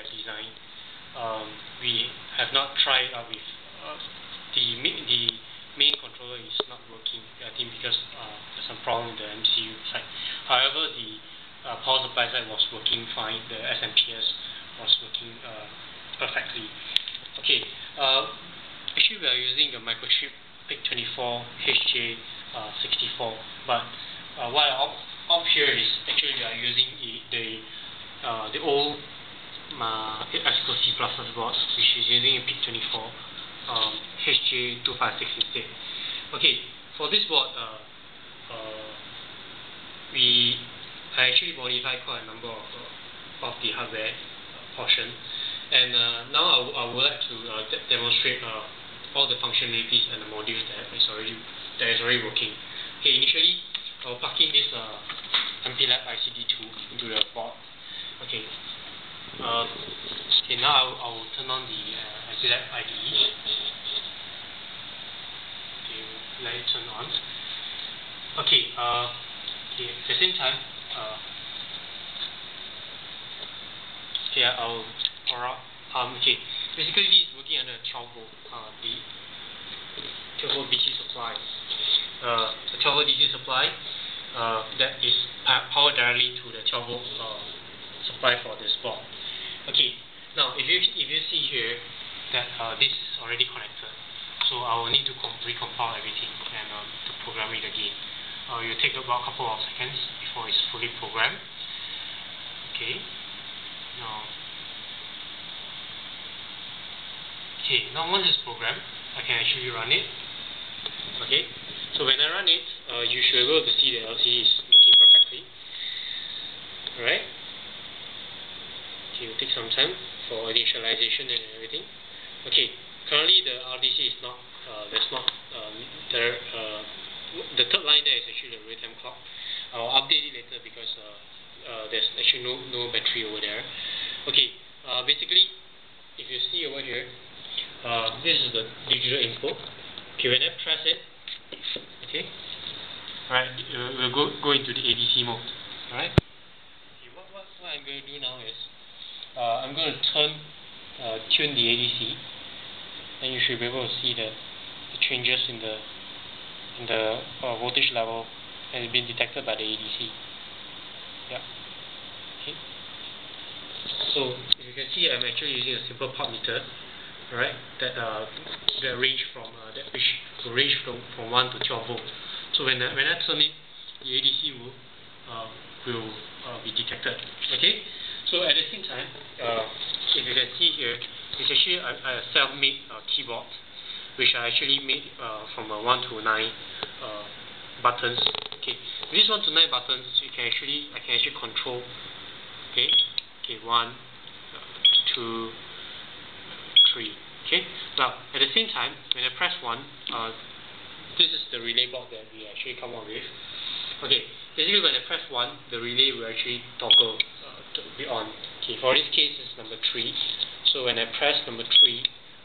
designed. We have not tried out with the main controller is not working, I think because there's some problem with the MCU side. However, the power supply side was working fine, the SMPS was working perfectly. Okay, actually we are using a microchip PIC24 HJ64, but what I opt here is actually we are using the old ASICO C++ board, which is using a PIC24 HJ256 instead. Okay, for this board, I actually modified quite a number of the hardware portion, and now I would like to demonstrate all the functionalities and the modules that is already working. Okay, initially I will plug in this MPLAB ICD2 into the board. Okay. Okay, now I will turn on the MPLAB IDE. Okay, let it turn on. Okay. Okay. At the same time, okay, I'll okay. Basically, this is working under 12 volt, the 12 volt DC supply. The 12 volt DC supply that is powered directly to the 12 volt supply for this board. Okay. Now, if you see here that this is already connected, so I will need to recompile everything and to program it again. It will take about a couple of seconds before it's fully programmed. Okay. Now. Okay, now once it's programmed, I can actually run it. Okay, so when I run it, you should be able to see the LCD is working perfectly. Alright. Okay, it will take some time for initialization and everything. Okay, currently the RDC is not, the third line there is actually the real-time clock. I'll update it later because there's actually no battery over there. Okay, basically, if you see over here, this is the digital input. Okay, when I press it, okay, right, we'll go into the ADC mode. Alright. Okay, what I'm going to do now is I'm going to tune the ADC, and you should be able to see the changes in the voltage level has been detected by the ADC. Yeah. Okay. So if you can see, I'm actually using a simple pot meter. Right, that range from from 1 to 12 volt. So when I turn it, the ADC will be detected. Okay. So at the same time, if you can see here, it's actually a self-made keyboard, which I actually made from 1 to 9 buttons. Okay. With these 1 to 9 buttons, I can actually control. Okay. Okay. 1, 2. 3. Okay. Now, at the same time, when I press 1, this is the relay board that we actually come up with. Okay. Basically, when I press 1, the relay will actually toggle to be on. Okay. For this case, it's number 3. So when I press number 3,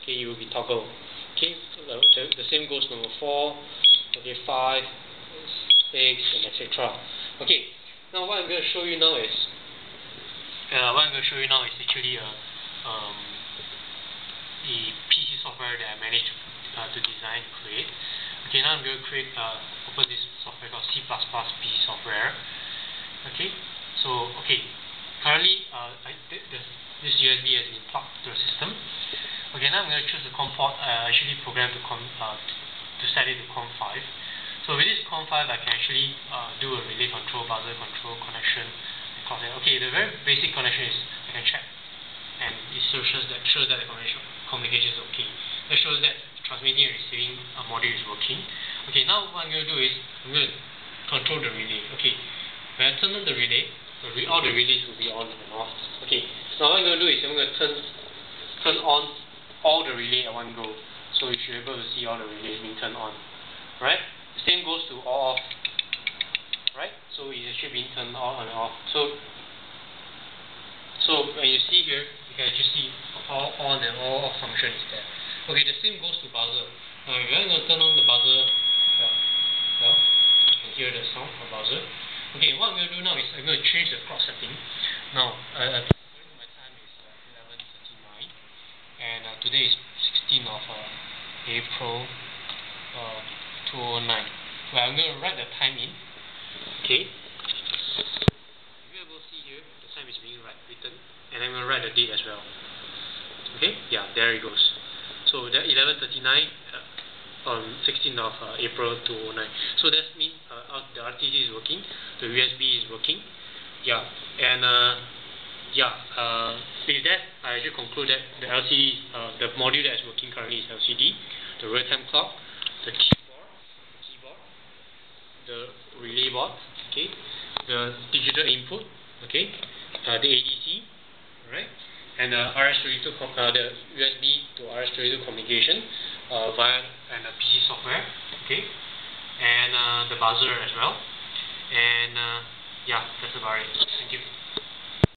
okay, it will be toggled. Okay. The same goes number 4. Okay. 5, 6, and etc. Okay. Now, what I'm going to show you now is actually the PC software that I managed to design and create. Okay, now I'm going to open this software called C++ PC software. Okay, so currently this USB has been plugged to the system. Okay, now I'm going to choose the COM port. Actually programmed to set it to COM5. So with this COM5, I can actually do a relay control, buzzer control, connection. Okay, the very basic connection is I can check, and it shows that the communication is okay. That shows that transmitting and receiving module is working. Okay, now what I'm going to do is I'm going to control the relay. Okay, when I turn on the relay, all the relays will be on and off. Okay, now what I'm going to do is I'm going to turn on all the relay at one go. So you should be able to see all the relays being turned on. Right? The same goes to all off. Right? So it should be turned on and off. So when you see here, you can actually see all on and all off function is there. Okay, the same goes to buzzer. Now if I'm going to turn on the buzzer, well, you can hear the sound of buzzer. Okay, what I'm going to do now is I'm going to change the clock setting. Now, according to my time is 11 today is 16th of April 2009. Well, I'm going to write the time in. Okay. If you able to see here, the time is being written, and I'm going to write the date as well. Okay. Yeah, there it goes. So that 11:39 on 16th of April 2009. So that means the RTC is working, the USB is working. Yeah, and with that, I actually conclude that the LCD, the module that is working currently is LCD, the real-time clock, the keyboard, the relay board, okay, the digital input, okay, the ADC, right, and the RS-232, the USB to RS-232 communication via and the PC software, okay, and the buzzer as well, and yeah, that's about it. Thank you.